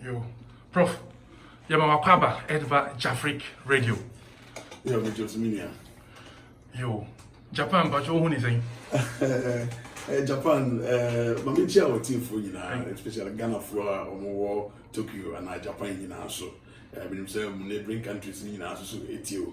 Yo, Prof. Yamawakwaba, Edva Jafric Radio. Yo, me just minia. Yo, Japan, but you is saying? Japan, my chair was team for you now, especially Ghana for war, Tokyo, and Japan, you know, so I've been saying neighboring countries in so Etio.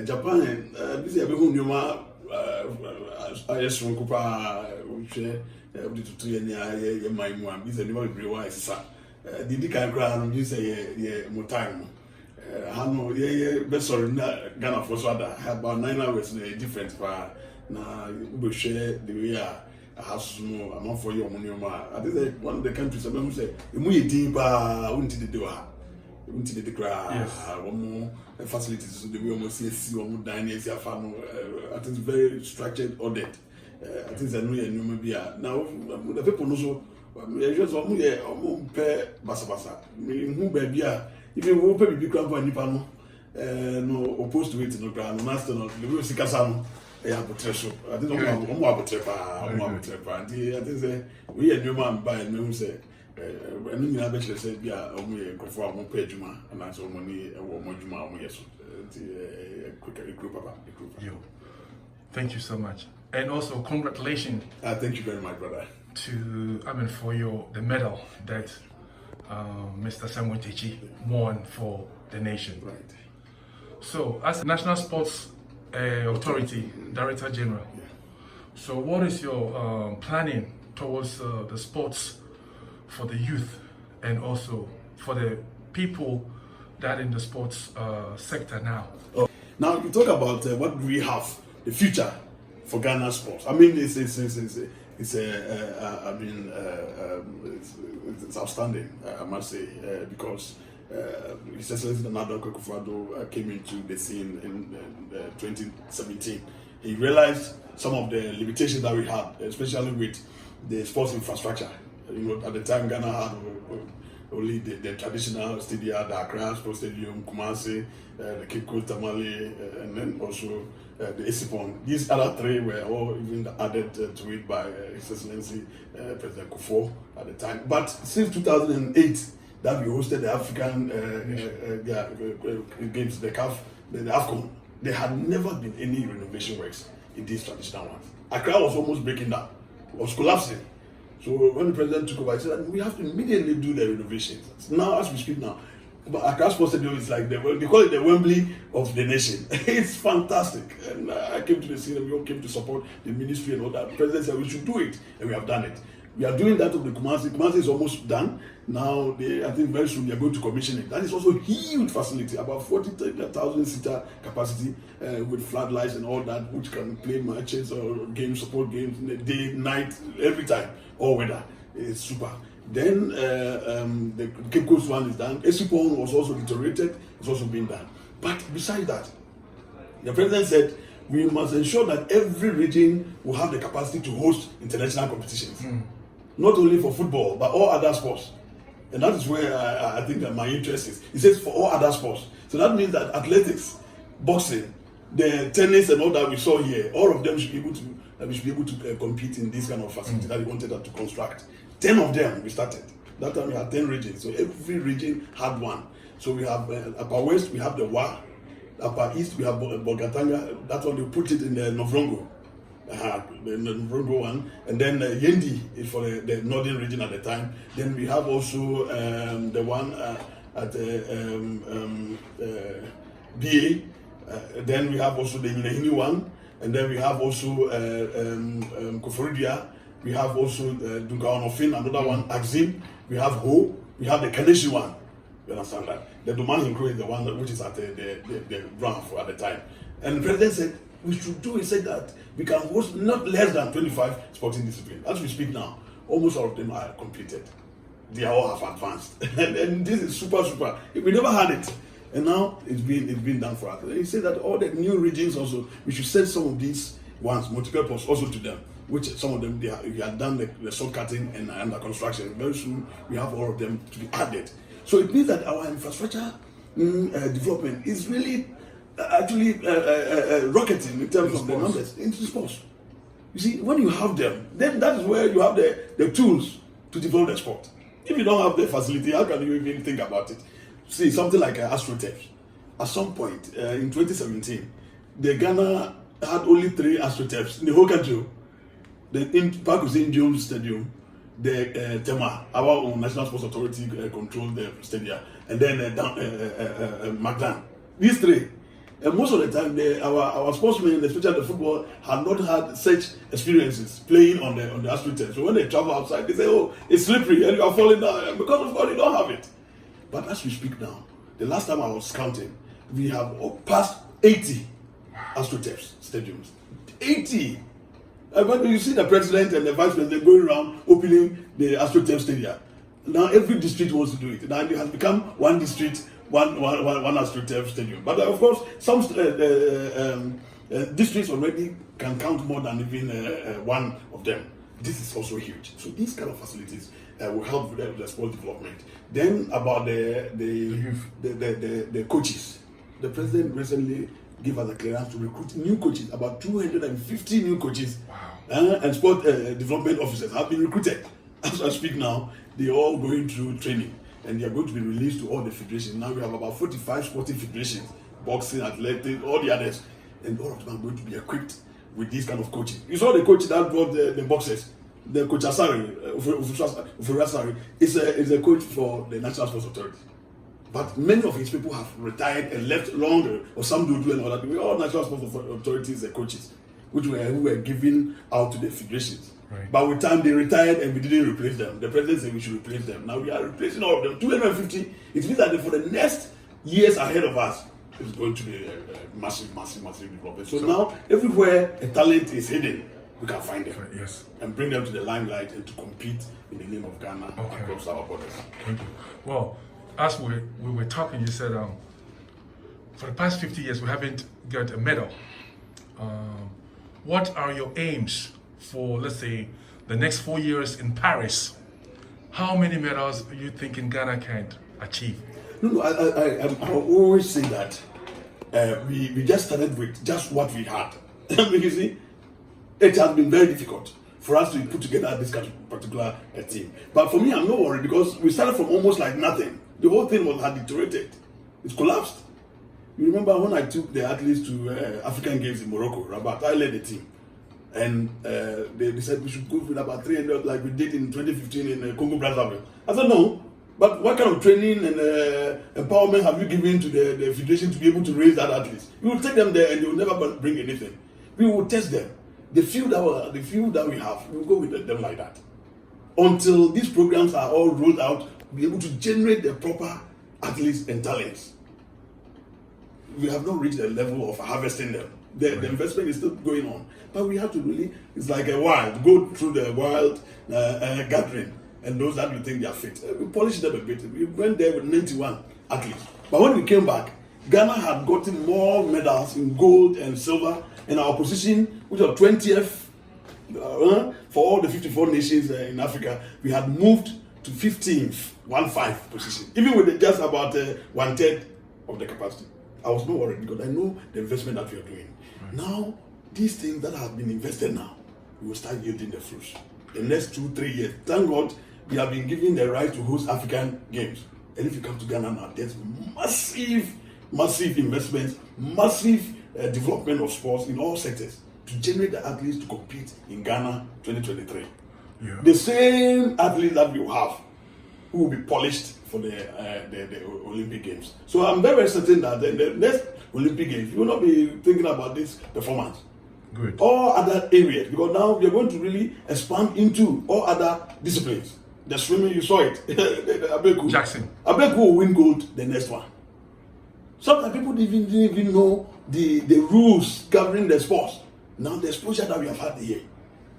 Japan, busy everyone, you ma, I just want to share the 2 years, my one, busy never be wise, sir. Did can ground, you say, yeah, more time. Hano, yeah, best sorry, Ghana for so that about 9 hours different for now, we share the way I have no amount for your money. I think one of the countries I remember say, we deeper, wouldn't the door, wouldn't the grass, one more facilities, so the way almost see one more dining, family. I think it's very structured audit. I think I know you maybe now the people also. Just one pair basa. Who baby if you open big crab and nipano, no opposed to it no ground, master no the way Sikasano, I have a treasure. I don't know more about trepa. I think say we a new man by no say, and you have actually said, yeah, only a conform one page, and that's all money and one more juma, yes, quick group. Yo, thank you so much. And also, congratulations. Thank you very much, brother. For the medal that Mr. Samuel Techi won for the nation. Right. So, as the National Sports Authority Director General, so what is your planning towards the sports for the youth and also for the people that in the sports sector now? Oh. Now, you talk about what we have, the future for Ghana sports. I mean, it's outstanding, I must say, because His Excellency Nana Akufo-Addo came into the scene in 2017. He realized some of the limitations that we had, especially with the sports infrastructure. You know, at the time, Ghana had only the traditional stadium, the Accra Sports Stadium, Twumasi, the Cape Coast Tamale, and then also the Esipon. These other 3 were all even added to it by His Excellency President Kufuor at the time. But since 2008, that we hosted the African games, the CAF, the AFCON, there had never been any renovation works in these traditional ones. Accra was almost breaking down, was collapsing. So when the president took over, he said we have to immediately do the renovations. Now, as we speak now, but Accra Sports Stadium is like they call it the Wembley of the nation. It's fantastic, and I came to the scene and we all came to support the ministry and all that. The president said we should do it, and we have done it. We are doing that of the Twumasi. Twumasi is almost done. Now, I think very soon we are going to commission it. That is also a huge facility, about 40,000 seater capacity with floodlights and all that, which can play matches or games, support games, day, night, every time, all weather. It's super. Then the Cape Coast one is done. Esipon was also deteriorated. It's also been done. But besides that, the president said we must ensure that every region will have the capacity to host international competitions. Not only for football, but all other sports. And that is where I think that my interest is. He says for all other sports. So that means that athletics, boxing, the tennis and all that we saw here, all of them should be able to compete in this kind of facility that he wanted to construct. 10 of them we started. That time we had 10 regions. So every region had one. So we have Upper West, we have the WA. Upper East, we have Bogatanga. That one, they put it in the Novrongo. The Novrongo one. And then Yendi is for the northern region at the time. Then we have also the one at BA. Then we have also the Yinahini one. And then we have also Koforidia. We have also Dungaonofin, another one, Axim. We have Ho. We have the Kaneshi one. You understand that? The Doman Hinkro is the one which is at the ground for at the time. And the president said, we should do, he said that we can host not less than 25 sporting disciplines. As we speak now, almost all of them are completed. They all have advanced. and this is super. We never had it. And now it's been done for us. And he said that all the new regions also, we should send some of these ones, multi-purpose, also to them. Which some of them, we have done the short cutting and under construction. Very soon, we have all of them to be added. So it means that our infrastructure development is really actually rocketing in terms of the numbers into sports. You see, when you have them, then that is where you have the tools to develop the sport. If you don't have the facility, how can you even think about it? See, something like AstroTurf. At some point in 2017, the Ghana had only 3 AstroTurfs in the whole country. The Park Hussein Jones Stadium, the Tema, our own National Sports Authority controlled the stadium, and then Magdan. These 3. And most of the time, our sportsmen, especially the football, have not had such experiences playing on the AstroTurf. So when they travel outside, they say, "Oh, it's slippery and you are falling down." And because of God, you don't have it. But as we speak now, the last time I was counting, we have passed 80 AstroTurf stadiums. 80. When you see the president and the vice president going around opening the AstroTurf stadium, now every district wants to do it. Now it has become one district. One AstroTurf stadium, but of course some districts already can count more than even one of them. This is also huge. So these kind of facilities will help with the sport development. Then about the coaches, the president recently gave us a clearance to recruit new coaches. About 250 new coaches. Wow. And sport development officers have been recruited. As I speak now, they're all going through training. And they are going to be released to all the federations. Now we have about 45 sporting federations, boxing, athletics, all the others. And all of them are going to be equipped with this kind of coaching. You saw the coach that brought the boxers, the coach Asari, Asari, is a coach for the National Sports Authority. But many of his people have retired and left long, or some do and all that. We all National Sports Authorities coaches, who were given out to the federations. Right. But with time they retired and we didn't replace them. The president said we should replace them. Now we are replacing all of them. 250. It means that for the next years ahead of us, it's going to be a massive development. So now everywhere a talent is hidden, we can find them. Yes. And bring them to the limelight and to compete in the name of Ghana across our borders. Thank you. Well, as we were talking, you said for the past 50 years we haven't got a medal. What are your aims for, let's say, the next 4 years in Paris? How many medals are you thinking Ghana can achieve? No, I always say that we just started with just what we had. You see, it has been very difficult for us to put together this kind of particular team. But for me, I'm not worried because we started from almost like nothing. The whole thing had deteriorated. It collapsed. You remember when I took the athletes to African Games in Morocco, Rabat, I led the team. And they said we should go with about 300 like we did in 2015 in Congo Brazzaville. I said no, but what kind of training and empowerment have you given to the federation to be able to raise that athletes? You will take them there and they will never bring anything. We will test them. The few that we have, we will go with them like that. Until these programs are all rolled out, be able to generate the proper athletes and talents. We have not reached the level of harvesting them. The investment is still going on. But we have to really, it's like a wild, go through the wild gathering. And those that we think they are fit. We polished them a bit. We went there with 91 athletes. But when we came back, Ghana had gotten more medals in gold and silver. And our position, which was 20th for all the 54 nations in Africa, we had moved to 15th, 1-5 position. Even with just about 1/3 of the capacity. I was not worried because I know the investment that we are doing. Right. Now, these things that have been invested now, we will start yielding the fruits. The next 2-3 years, thank God, we have been given the right to host African Games. And if you come to Ghana now, there's massive investments, massive development of sports in all sectors to generate the athletes to compete in Ghana 2023. Yeah. The same athletes that we will have who will be polished for the Olympic Games. So I'm very certain that in the next Olympic Games, you will not be thinking about this performance. Good. All other areas, because now we are going to really expand into all other disciplines. The swimming, you saw it. Abeku. Jackson. Abeku will win gold the next one. Sometimes people didn't even know the rules governing the sports. Now the exposure that we have had here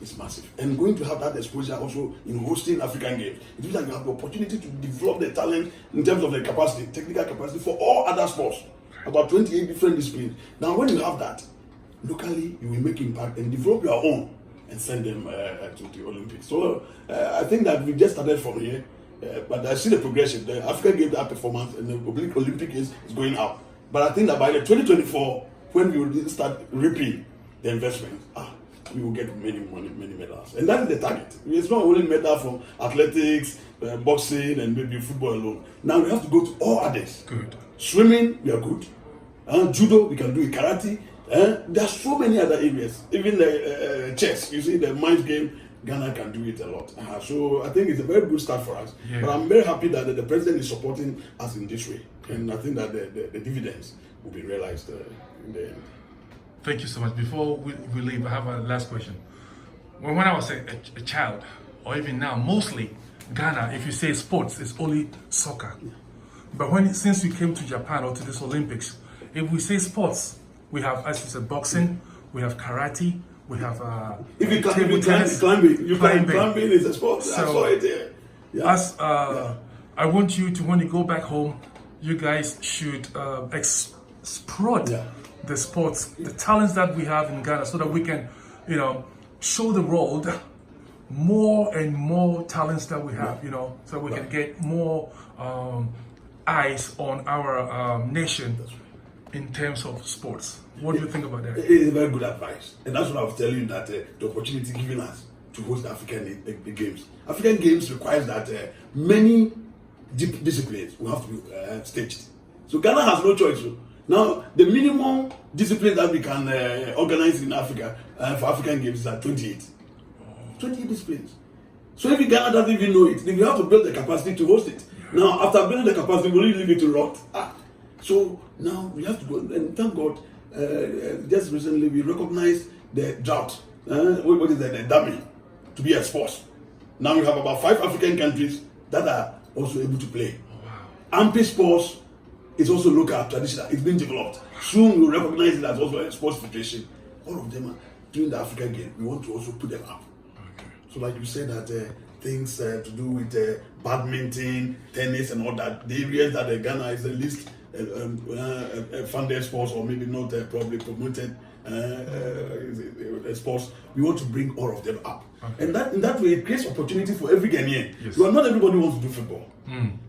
is massive. And going to have that exposure also in hosting African Games. It means that you have the opportunity to develop the talent in terms of the capacity, technical capacity for all other sports. About 28 different disciplines. Now when you have that, locally you will make impact and develop your own and send them to the Olympics. So I think that we just started from here. But I see the progression. The African Games, that performance, and the Olympic is going up. But I think that by the 2024, when we will start reaping the investment, we will get many medals. And that is the target. It's not only medal from athletics, boxing, and maybe football alone. Now we have to go to all others. Good. Swimming, we are good. Judo, we can do it. Karate. There are so many other areas. Even the chess, you see, the mind game, Ghana can do it a lot. So I think it's a very good start for us. Yeah. But I'm very happy that the president is supporting us in this way. And I think that the dividends will be realized in the end. Thank you so much. Before we leave, I have a last question. When I was a child, or even now, mostly Ghana, if you say sports, it's only soccer. But since we came to Japan or to this Olympics, if we say sports, we have, as you said, boxing, we have karate, we have if you climbing is a sport. So, I saw it there. Yeah. I want you to, when you go back home, you guys should exploit the sports, the talents that we have in Ghana, so that we can, show the world more and more talents that we have, so we can get more eyes on our nation in terms of sports. What do you think about that? It is very good advice. And that's what I was telling you, that the opportunity given us to host the African Games. African Games requires that many disciplines will have to be staged. So Ghana has no choice. Now, the minimum discipline that we can organize in Africa for African Games is at 28. 28 disciplines. So if Ghana doesn't even know it, then we have to build the capacity to host it. Now, after building the capacity, we will leave it to rot. So now we have to go, and thank God, just recently we recognized the drought. What is that? The dummy to be a sport. Now we have about 5 African countries that are also able to play. Ampi sports is also local, traditional. It's been developed. Soon we'll recognize it as also a sports federation. All of them are doing the African game. We want to also put them up. Okay. So like you said that things to do with badminton, tennis and all that, the areas that Ghana is the least funded sports, or maybe not probably promoted sports, we want to bring all of them up. Okay. And that in that way it creates opportunity for every Ghanaian. Yes. Well, not everybody wants to do football.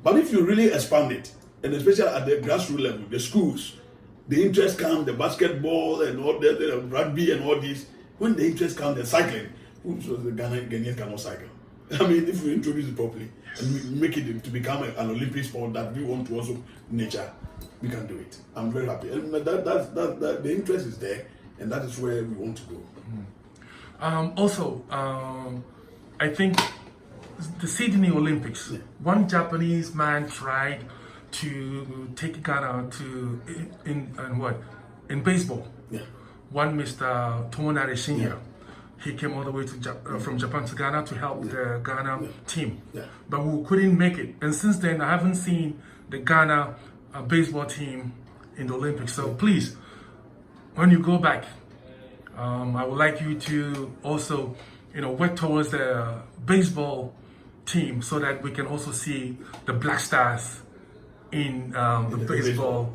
But if you really expand it, and especially at the grassroots level, the schools, the interest comes, the basketball and all the rugby and all these, when the interest comes, the cycling, so the Ghanaians cannot cycle. I mean, if we introduce it properly and we make it to become an Olympic sport that we want to also nature, we can do it. I'm very happy. And that the interest is there, and that is where we want to go. I think the Sydney Olympics, one Japanese man tried to take Ghana to in baseball. Yeah. One Mr. Tomonari Senior. He came all the way to from Japan to Ghana to help the Ghana team. Yeah. But we couldn't make it. And since then, I haven't seen the Ghana baseball team in the Olympics. So please, when you go back, I would like you to also, work towards the baseball team so that we can also see the Black Stars in the baseball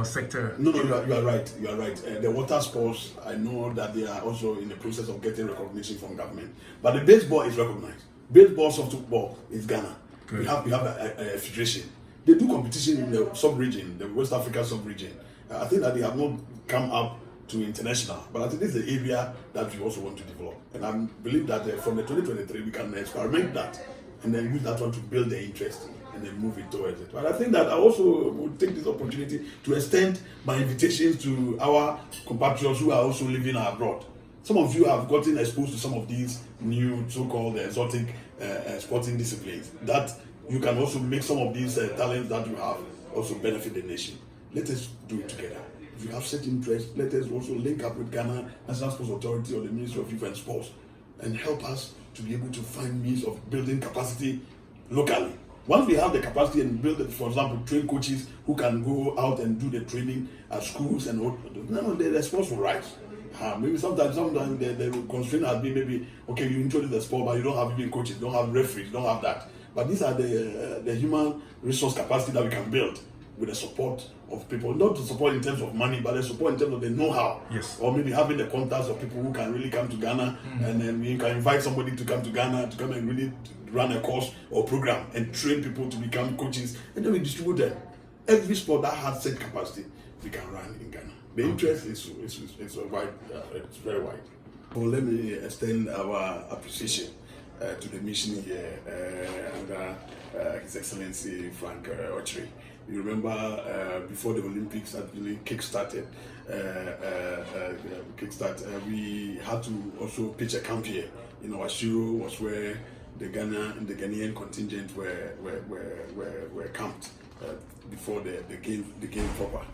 sector. No, you are right. You are right. The water sports, I know that they are also in the process of getting recognition from government. But the baseball is recognized. Baseball, softball is Ghana. Good. We have a federation. They do competition in the sub-region, the West Africa sub-region. I think that they have not come up to international, but I think this is the area that we also want to develop. And I believe that from the 2023, we can experiment that and then use that one to build the interest and then move it towards it. But I think that I also would take this opportunity to extend my invitations to our compatriots who are also living abroad. Some of you have gotten exposed to some of these new so-called exotic sporting disciplines that you can also make some of these talents that you have also benefit the nation. Let us do it together. If you have such interest, let us also link up with Ghana National Sports Authority or the Ministry of Youth and Sports and help us to be able to find means of building capacity locally. Once we have the capacity and build it, for example, train coaches who can go out and do the training at schools and all, the sports will rise. Maybe sometimes the constraint has been maybe, okay, you introduce the sport, but you don't have even coaches, you don't have referees, you don't have that. But these are the human resource capacity that we can build with the support of people, not to support in terms of money, but the support in terms of the know-how. Yes. Or maybe having the contacts of people who can really come to Ghana, and then we can invite somebody to come to Ghana to come and really run a course or program and train people to become coaches, and then we distribute them. Every sport that has such capacity, we can run in Ghana. The interest is wide, it's very wide. Well, let me extend our appreciation to the mission here under His Excellency Frank Ochiri. You remember before the Olympics actually kick-started, we had to also pitch a camp here. You know, Ashiro was where the Ghanaian contingent were camped before the game proper,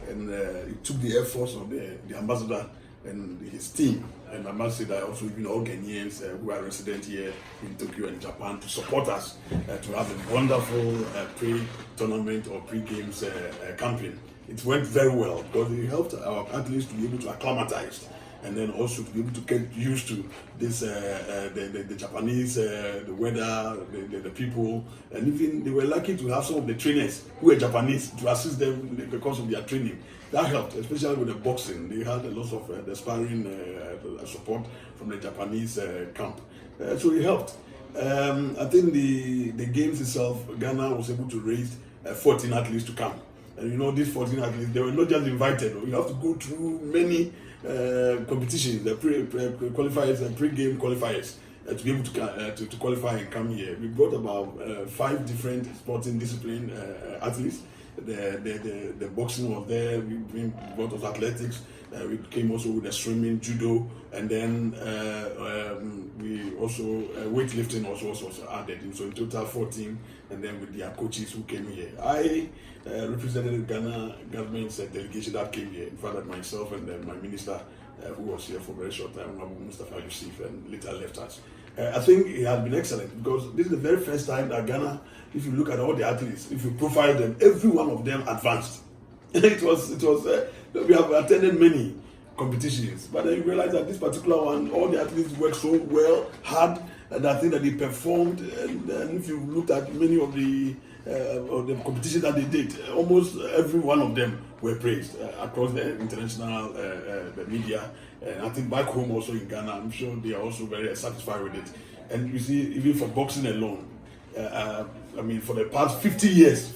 and it took the efforts of the ambassador and his team, and I must say that also even all Ghanaians who are resident here in Tokyo and Japan to support us to have a wonderful pre-tournament or pre-games campaign. It went very well because it helped our athletes to be able to acclimatize and then also to be able to get used to this, the Japanese, the weather, the people, and even they were lucky to have some of the trainers who were Japanese to assist them because of their training. That helped, especially with the boxing. They had a lot of the sparring support from the Japanese camp, so it helped. I think the games itself, Ghana was able to raise 14 athletes to come. And you know, these 14 athletes, they were not just invited. You have to go through many competitions, the qualifiers and pre-game qualifiers to be able to qualify and come here. We brought about 5 different sporting discipline athletes. The boxing was there. We brought us athletics. We came also with the swimming, judo, and then we also weightlifting was added. And so in total 14, and then with their coaches who came here. I represented the Ghana government's delegation that came here. In fact, myself and my minister who was here for a very short time, Mustafa Yusuf, and later left us. I think it has been excellent because this is the very first time that Ghana, if you look at all the athletes, if you profile them, every one of them advanced. it was we have attended many competitions, but then you realize that this particular one, all the athletes worked so well, hard, and I think that they performed. And if you looked at many of the competitions that they did, almost every one of them were praised across the international the media. And I think back home also in Ghana, I'm sure they are also very satisfied with it. And you see, even for boxing alone, I mean, for the past 50 years,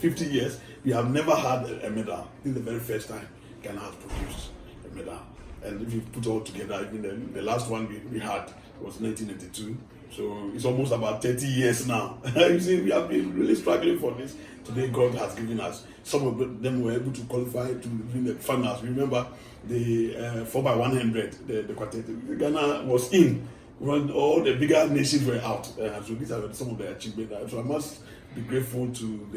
we have never had a medal. This is the very first time Ghana has produced a medal. And if you put all together, even the last one we had was 1982. So it's almost about 30 years now. You see, we have been really struggling for this. Today, God has given us. Some of them were able to qualify to win the finals. Remember the 4x100, the quartet. Ghana was in when all the bigger nations were out. So these are some of the achievements. So I must be grateful to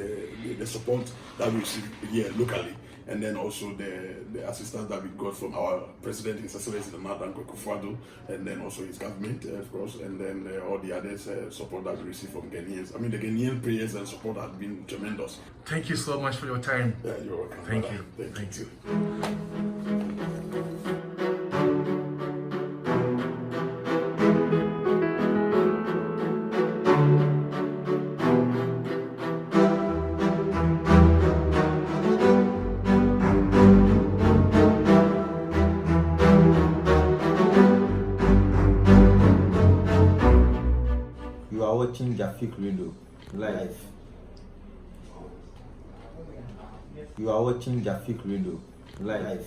the support that we receive here locally. And then also the assistance that we got from our president, His Excellency Kufuor, and then also his government, of course, and then all the other support that we receive from Ghanaians. I mean, the Ghanaian prayers and support have been tremendous. Thank you so much for your time. Yeah, you're welcome. Thank you. Thank you. You are watching Jafik Radio live. You are watching Jafik Radio live.